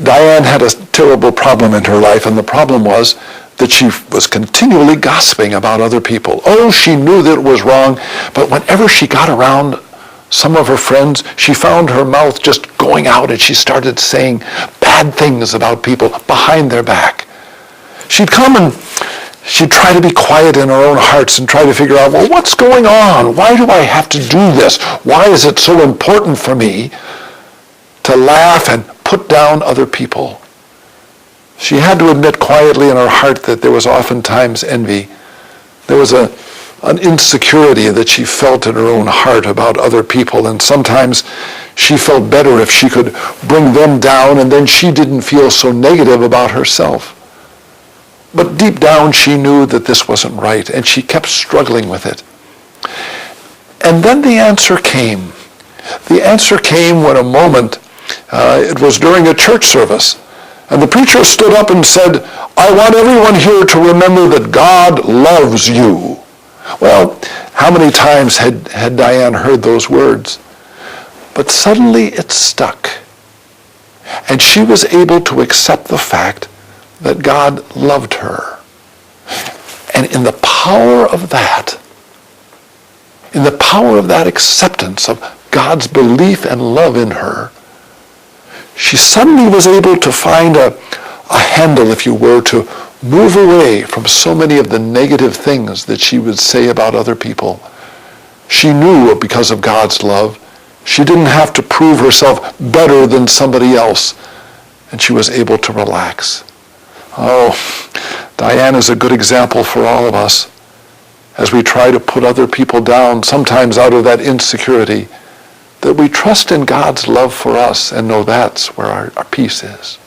Diane had a terrible problem in her life, and the problem was that she was continually gossiping about other people. Oh, she knew that it was wrong, but whenever she got around some of her friends, she found her mouth just going out, and she started saying bad things about people behind their back. She'd come and she'd try to be quiet in her own hearts and try to figure out, well, what's going on? Why do I have to do this? Why is it so important for me to laugh and put down other people? She had to admit quietly in her heart that there was oftentimes envy. There was an insecurity that she felt in her own heart about other people, and sometimes she felt better if she could bring them down, and then she didn't feel so negative about herself. But deep down she knew that this wasn't right, and she kept struggling with it. And then the answer came. The answer came when a moment, it was during a church service, and the preacher stood up and said, I want everyone here to remember that God loves you. Well, how many times had Diane heard those words? But suddenly it stuck. And she was able to accept the fact that God loved her. And in the power of that acceptance of God's belief and love in her, she suddenly was able to find a handle, if you were, to move away from so many of the negative things that she would say about other people. She knew because of God's love, she didn't have to prove herself better than somebody else, and she was able to relax. Oh, Diane is a good example for all of us as we try to put other people down, sometimes out of that insecurity, that we trust in God's love for us and know that's where our peace is.